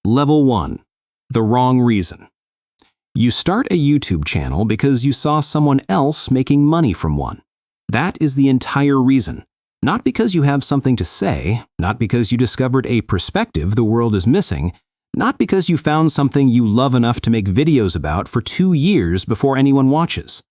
Level 1. The wrong reason. You start a YouTube channel because you saw someone else making money from one. That is the entire reason. Not because you have something to say, not because you discovered a perspective the world is missing, not because you found something you love enough to make videos about for 2 years before anyone watches.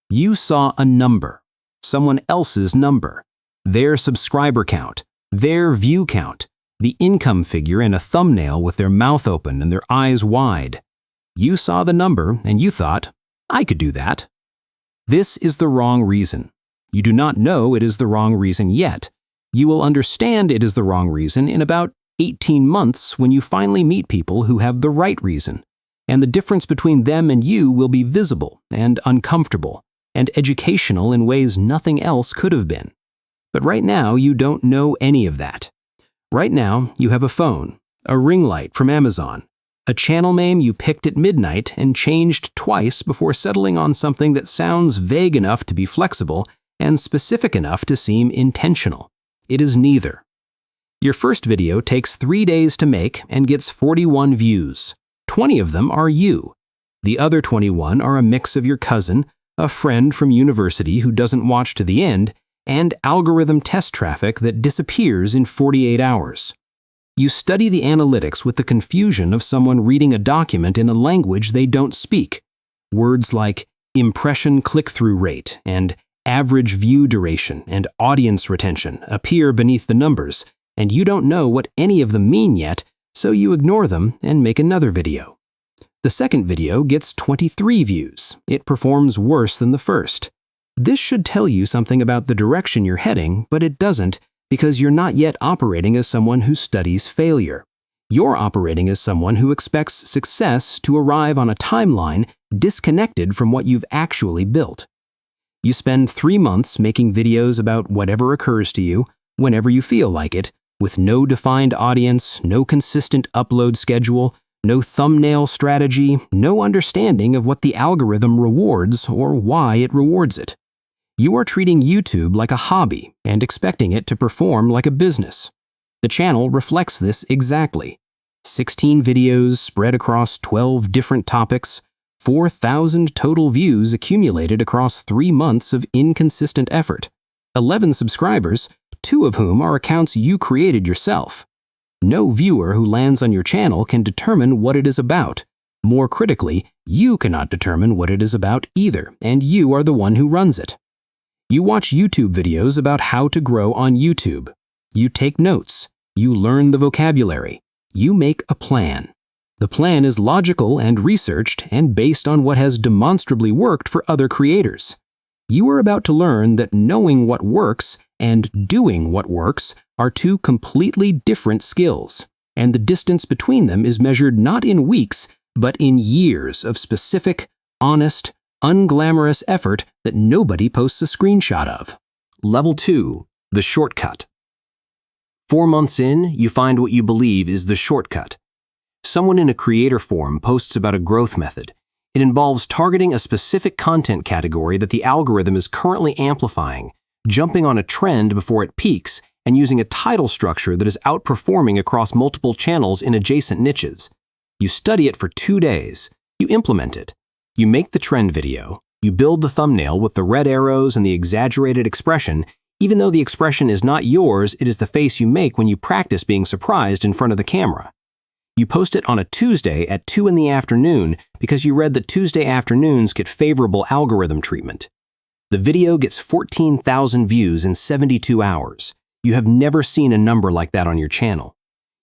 You saw a number, someone else's number, their subscriber count, their view count, the income figure in a thumbnail with their mouth open and their eyes wide. You saw the number and you thought, I could do that. This is the wrong reason. You do not know it is the wrong reason yet. You will understand it is the wrong reason in about 18 months when you finally meet people who have the right reason, and the difference between them and you will be visible and uncomfortable and educational in ways nothing else could have been. But right now, you don't know any of that. Right now, you have a phone, a ring light from Amazon, a channel name you picked at midnight and changed twice before settling on something that sounds vague enough to be flexible and specific enough to seem intentional. It is neither. Your first video takes 3 days to make and gets 41 views. 20 of them are you. The other 21 are a mix of your cousin, a friend from university who doesn't watch to the end, and algorithm test traffic that disappears in 48 hours. You study the analytics with the confusion of someone reading a document in a language they don't speak. Words like impression click-through rate and average view duration and audience retention appear beneath the numbers, and you don't know what any of them mean yet, so you ignore them and make another video. The second video gets 23 views. It performs worse than the first. This should tell you something about the direction you're heading, but it doesn't because you're not yet operating as someone who studies failure. You're operating as someone who expects success to arrive on a timeline disconnected from what you've actually built. You spend 3 months making videos about whatever occurs to you, whenever you feel like it, with no defined audience, no consistent upload schedule, no thumbnail strategy, no understanding of what the algorithm rewards or why it rewards it. You are treating YouTube like a hobby and expecting it to perform like a business. The channel reflects this exactly. 16 videos spread across 12 different topics, 4,000 total views accumulated across 3 months of inconsistent effort, 11 subscribers, 2 of whom are accounts you created yourself. No viewer who lands on your channel can determine what it is about. More critically, you cannot determine what it is about either, and you are the one who runs it. You watch YouTube videos about how to grow on YouTube. You take notes. You learn the vocabulary. You make a plan. The plan is logical and researched and based on what has demonstrably worked for other creators. You are about to learn that knowing what works and doing what works are 2 completely different skills, and the distance between them is measured not in weeks, but in years of specific, honest, unglamorous effort that nobody posts a screenshot of. Level 2. The shortcut. 4 months in, you find what you believe is the shortcut. Someone in a creator forum posts about a growth method. It involves targeting a specific content category that the algorithm is currently amplifying, jumping on a trend before it peaks, and using a title structure that is outperforming across multiple channels in adjacent niches. You study it for 2 days. You implement it. You make the trend video. You build the thumbnail with the red arrows and the exaggerated expression. Even though the expression is not yours, it is the face you make when you practice being surprised in front of the camera. You post it on a Tuesday at 2 in the afternoon because you read that Tuesday afternoons get favorable algorithm treatment. The video gets 14,000 views in 72 hours. You have never seen a number like that on your channel.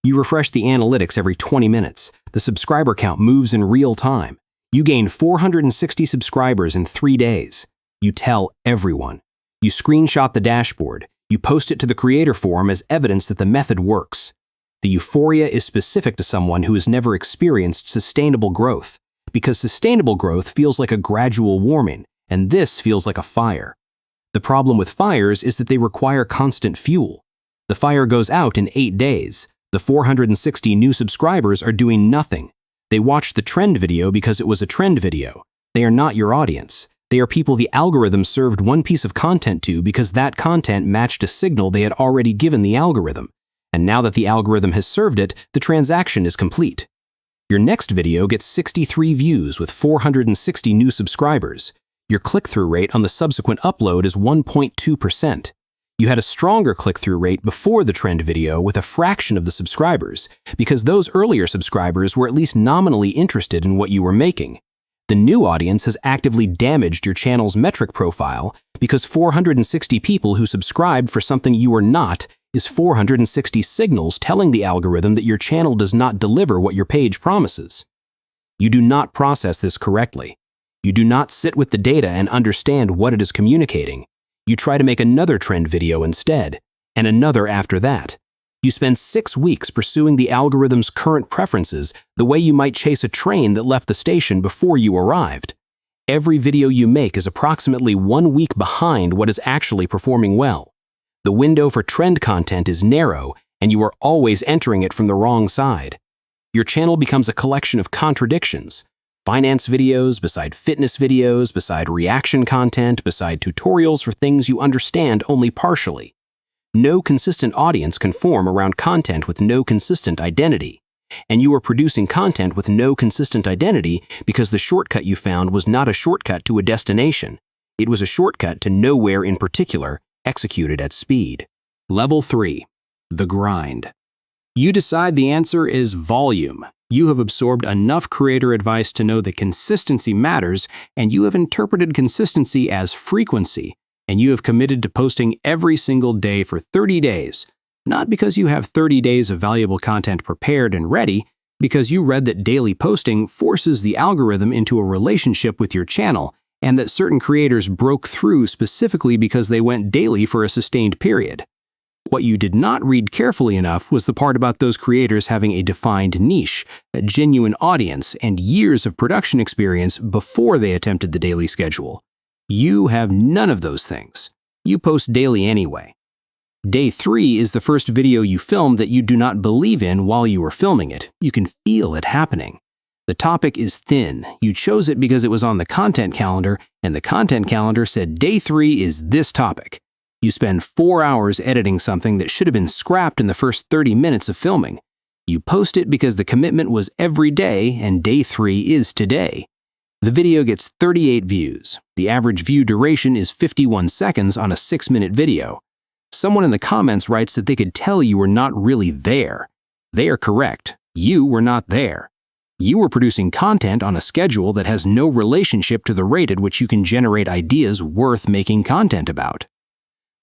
You refresh the analytics every 20 minutes. The subscriber count moves in real time. You gain 460 subscribers in 3 days. You tell everyone. You screenshot the dashboard. You post it to the creator forum as evidence that the method works. The euphoria is specific to someone who has never experienced sustainable growth, because sustainable growth feels like a gradual warming, and this feels like a fire. The problem with fires is that they require constant fuel. The fire goes out in 8 days. The 460 new subscribers are doing nothing. They watched the trend video because it was a trend video. They are not your audience. They are people the algorithm served one piece of content to because that content matched a signal they had already given the algorithm. And now that the algorithm has served it, the transaction is complete. Your next video gets 63 views with 460 new subscribers. Your click-through rate on the subsequent upload is 1.2%. You had a stronger click-through rate before the trend video with a fraction of the subscribers, because those earlier subscribers were at least nominally interested in what you were making. The new audience has actively damaged your channel's metric profile because 460 people who subscribed for something you are not is 460 signals telling the algorithm that your channel does not deliver what your page promises. You do not process this correctly. You do not sit with the data and understand what it is communicating. You try to make another trend video instead, and another after that. You spend 6 weeks pursuing the algorithm's current preferences the way you might chase a train that left the station before you arrived. Every video you make is approximately 1 week behind what is actually performing well. The window for trend content is narrow, and you are always entering it from the wrong side. Your channel becomes a collection of contradictions. Finance videos beside fitness videos, beside reaction content, beside tutorials for things you understand only partially. No consistent audience can form around content with no consistent identity. And you are producing content with no consistent identity because the shortcut you found was not a shortcut to a destination. It was a shortcut to nowhere in particular, executed at speed. Level 3. The grind. You decide the answer is volume. You have absorbed enough creator advice to know that consistency matters, and you have interpreted consistency as frequency. And you have committed to posting every single day for 30 days, not because you have 30 days of valuable content prepared and ready, because you read that daily posting forces the algorithm into a relationship with your channel, and that certain creators broke through specifically because they went daily for a sustained period. What you did not read carefully enough was the part about those creators having a defined niche, a genuine audience, and years of production experience before they attempted the daily schedule. You have none of those things. You post daily anyway. Day 3 is the first video you filmed that you do not believe in while you were filming it. You can feel it happening. The topic is thin. You chose it because it was on the content calendar, and the content calendar said Day 3 is this topic. You spend 4 hours editing something that should have been scrapped in the first 30 minutes of filming. You post it because the commitment was every day, and Day 3 is today. The video gets 38 views. The average view duration is 51 seconds on a 6-minute video. Someone in the comments writes that they could tell you were not really there. They are correct. You were not there. You were producing content on a schedule that has no relationship to the rate at which you can generate ideas worth making content about.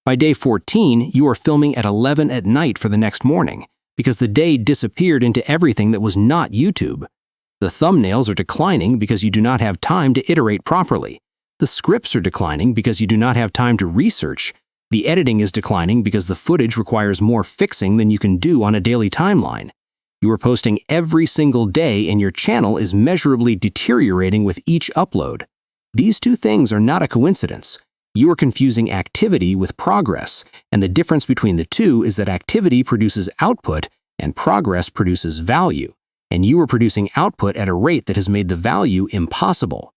By day 14, you are filming at 11 at night for the next morning because the day disappeared into everything that was not YouTube. The thumbnails are declining because you do not have time to iterate properly. The scripts are declining because you do not have time to research. The editing is declining because the footage requires more fixing than you can do on a daily timeline. You are posting every single day and your channel is measurably deteriorating with each upload. These two things are not a coincidence. You are confusing activity with progress, and the difference between the two is that activity produces output and progress produces value. And you are producing output at a rate that has made the value impossible.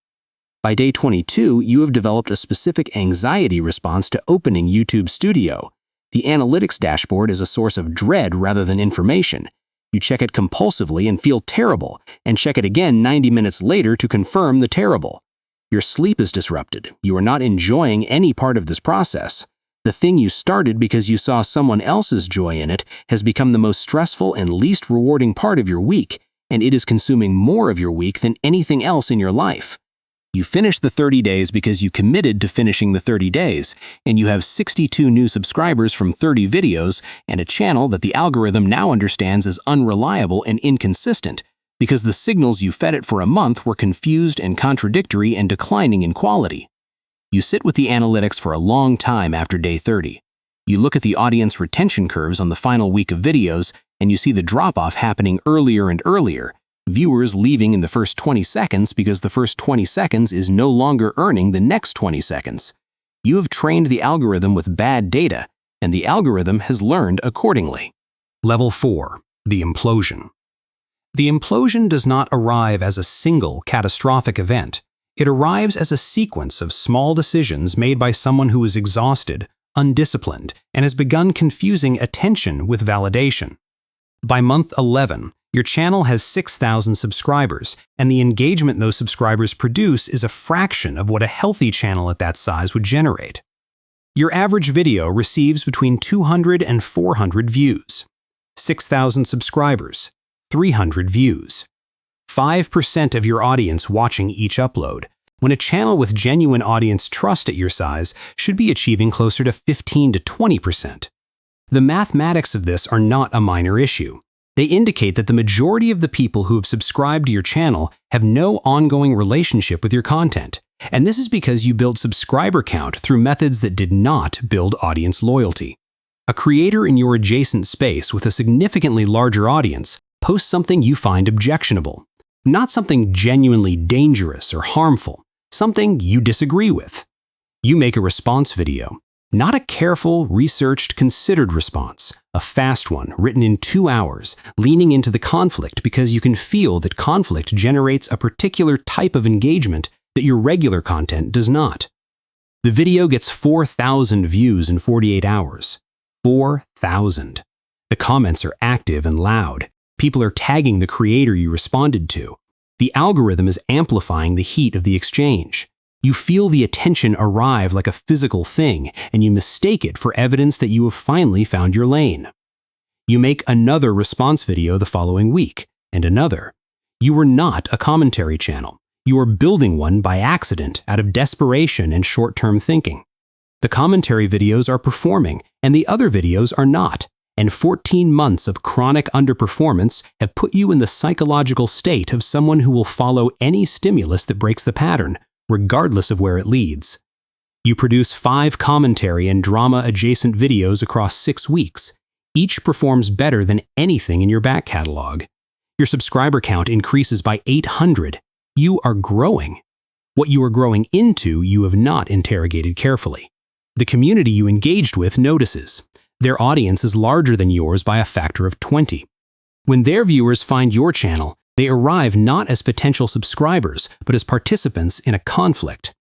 By day 22, you have developed a specific anxiety response to opening YouTube Studio. The analytics dashboard is a source of dread rather than information. You check it compulsively and feel terrible, and check it again 90 minutes later to confirm the terrible. Your sleep is disrupted. You are not enjoying any part of this process. The thing you started because you saw someone else's joy in it has become the most stressful and least rewarding part of your week, and it is consuming more of your week than anything else in your life. You finished the 30 days because you committed to finishing the 30 days, and you have 62 new subscribers from 30 videos and a channel that the algorithm now understands as unreliable and inconsistent because the signals you fed it for a month were confused and contradictory and declining in quality. You sit with the analytics for a long time after day 30. You look at the audience retention curves on the final week of videos, and you see the drop-off happening earlier and earlier, viewers leaving in the first 20 seconds because the first 20 seconds is no longer earning the next 20 seconds. You have trained the algorithm with bad data, and the algorithm has learned accordingly. Level 4. The implosion. The implosion does not arrive as a single catastrophic event. It arrives as a sequence of small decisions made by someone who is exhausted, undisciplined, and has begun confusing attention with validation. By month 11, Your channel has 6,000 subscribers, and the engagement those subscribers produce is a fraction of what a healthy channel at that size would generate. Your average video receives between 200 and 400 views. 6,000 subscribers, 300 views. 5% of your audience watching each upload, when a channel with genuine audience trust at your size should be achieving closer to 15 to 20%. The mathematics of this are not a minor issue. They indicate that the majority of the people who have subscribed to your channel have no ongoing relationship with your content, and this is because you build subscriber count through methods that did not build audience loyalty. A creator in your adjacent space with a significantly larger audience posts something you find objectionable, not something genuinely dangerous or harmful, something you disagree with. You make a response video, not a careful, researched, considered response, a fast one written in 2 hours, leaning into the conflict because you can feel that conflict generates a particular type of engagement that your regular content does not. The video gets 4,000 views in 48 hours. 4,000. The comments are active and loud. People are tagging the creator you responded to. The algorithm is amplifying the heat of the exchange. You feel the attention arrive like a physical thing, and you mistake it for evidence that you have finally found your lane. You make another response video the following week, and another. You were not a commentary channel. You are building one by accident out of desperation and short-term thinking. The commentary videos are performing, and the other videos are not, and 14 months of chronic underperformance have put you in the psychological state of someone who will follow any stimulus that breaks the pattern, regardless of where it leads. You produce 5 commentary and drama-adjacent videos across 6 weeks. Each performs better than anything in your back catalog. Your subscriber count increases by 800. You are growing. What you are growing into, you have not interrogated carefully. The community you engaged with notices. Their audience is larger than yours by a factor of 20. When their viewers find your channel, they arrive not as potential subscribers, but as participants in a conflict.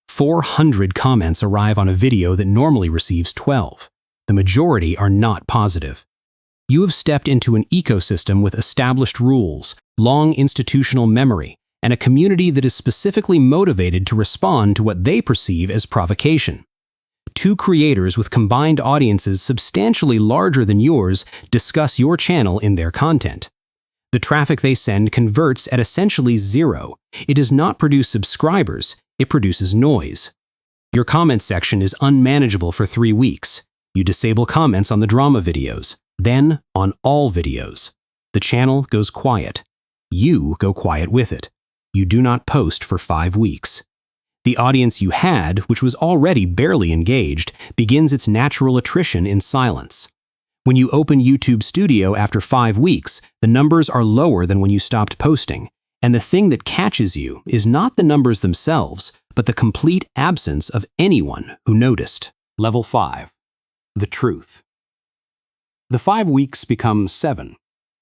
400 comments arrive on a video that normally receives 12. The majority are not positive. You have stepped into an ecosystem with established rules, long institutional memory, and a community that is specifically motivated to respond to what they perceive as provocation. 2 creators with combined audiences substantially larger than yours discuss your channel in their content. The traffic they send converts at essentially 0. It does not produce subscribers, it produces noise. Your comment section is unmanageable for 3 weeks. You disable comments on the drama videos, then on all videos. The channel goes quiet. You go quiet with it. You do not post for 5 weeks. The audience you had, which was already barely engaged, begins its natural attrition in silence. When you open YouTube Studio after 5 weeks, the numbers are lower than when you stopped posting, and the thing that catches you is not the numbers themselves, but the complete absence of anyone who noticed. Level 5. The truth. The 5 weeks become 7.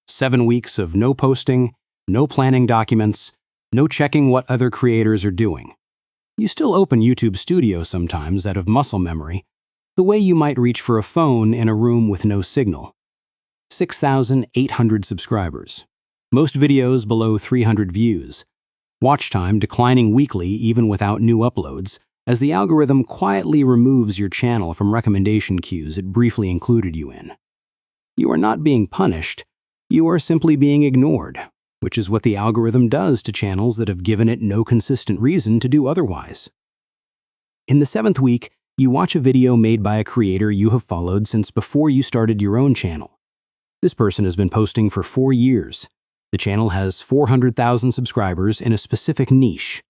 7 weeks of no posting, no planning documents, no checking what other creators are doing. You still open YouTube Studio sometimes out of muscle memory, the way you might reach for a phone in a room with no signal. 6,800 subscribers. Most videos below 300 views. Watch time declining weekly even without new uploads, as the algorithm quietly removes your channel from recommendation queues it briefly included you in. You are not being punished, you are simply being ignored, which is what the algorithm does to channels that have given it no consistent reason to do otherwise. In the 7th week, you watch a video made by a creator you have followed since before you started your own channel. This person has been posting for 4 years. The channel has 400,000 subscribers in a specific niche.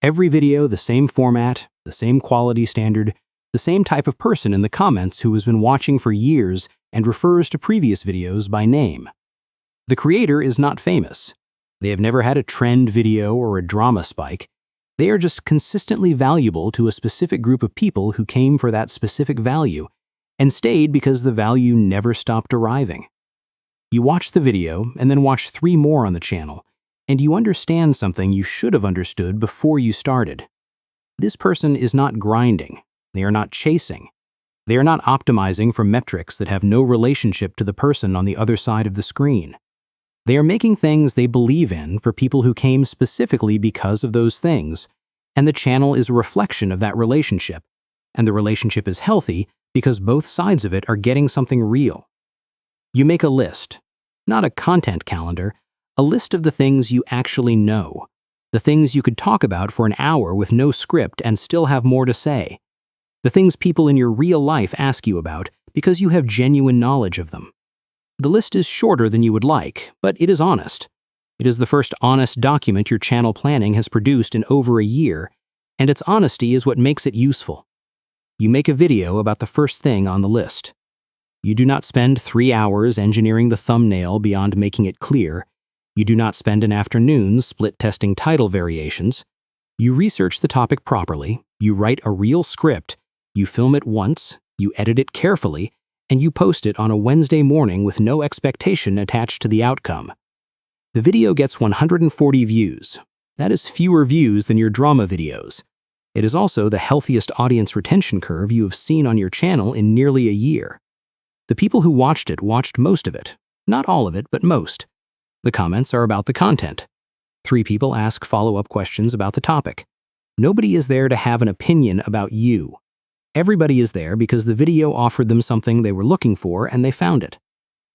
Every video the same format, the same quality standard, the same type of person in the comments who has been watching for years and refers to previous videos by name. The creator is not famous. They have never had a trend video or a drama spike. They are just consistently valuable to a specific group of people who came for that specific value and stayed because the value never stopped arriving. You watch the video and then watch 3 more on the channel, and you understand something you should have understood before you started. This person is not grinding. They are not chasing. They are not optimizing for metrics that have no relationship to the person on the other side of the screen. They are making things they believe in for people who came specifically because of those things, and the channel is a reflection of that relationship. And the relationship is healthy because both sides of it are getting something real. You make a list, not a content calendar, a list of the things you actually know, the things you could talk about for an hour with no script and still have more to say, the things people in your real life ask you about because you have genuine knowledge of them. The list is shorter than you would like, but it is honest. It is the first honest document your channel planning has produced in over a year, and its honesty is what makes it useful. You make a video about the first thing on the list. You do not spend 3 hours engineering the thumbnail beyond making it clear. You do not spend an afternoon split-testing title variations. You research the topic properly, you write a real script, you film it once, you edit it carefully, and you post it on a Wednesday morning with no expectation attached to the outcome. The video gets 140 views. That is fewer views than your drama videos. It is also the healthiest audience retention curve you have seen on your channel in nearly a year. The people who watched it watched most of it. Not all of it, but most. The comments are about the content. 3 people ask follow-up questions about the topic. Nobody is there to have an opinion about you. Everybody is there because the video offered them something they were looking for and they found it.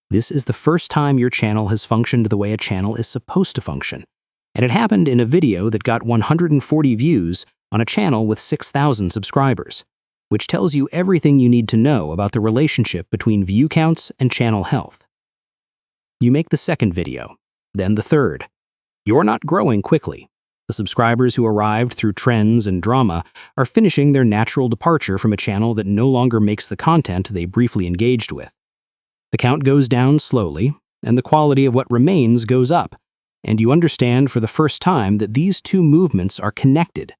This is the first time your channel has functioned the way a channel is supposed to function. And it happened in a video that got 140 views on a channel with 6,000 subscribers, which tells you everything you need to know about the relationship between view counts and channel health. You make the second video, then the third. You're not growing quickly. The subscribers who arrived through trends and drama are finishing their natural departure from a channel that no longer makes the content they briefly engaged with. The count goes down slowly, and the quality of what remains goes up, and you understand for the first time that these two movements are connected.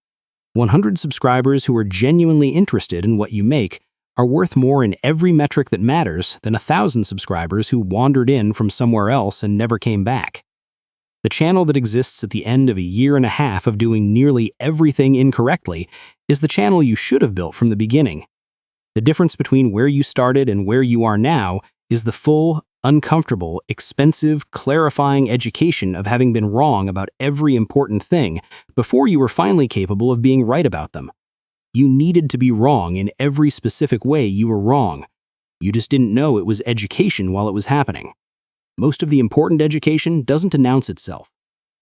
100 subscribers who are genuinely interested in what you make are worth more in every metric that matters than 1,000 subscribers who wandered in from somewhere else and never came back. The channel that exists at the end of a year and a half of doing nearly everything incorrectly is the channel you should have built from the beginning. The difference between where you started and where you are now is the full, uncomfortable, expensive, clarifying education of having been wrong about every important thing before you were finally capable of being right about them. You needed to be wrong in every specific way you were wrong. You just didn't know it was education while it was happening. Most of the important education doesn't announce itself.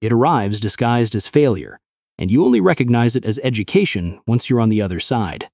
It arrives disguised as failure, and you only recognize it as education once you're on the other side.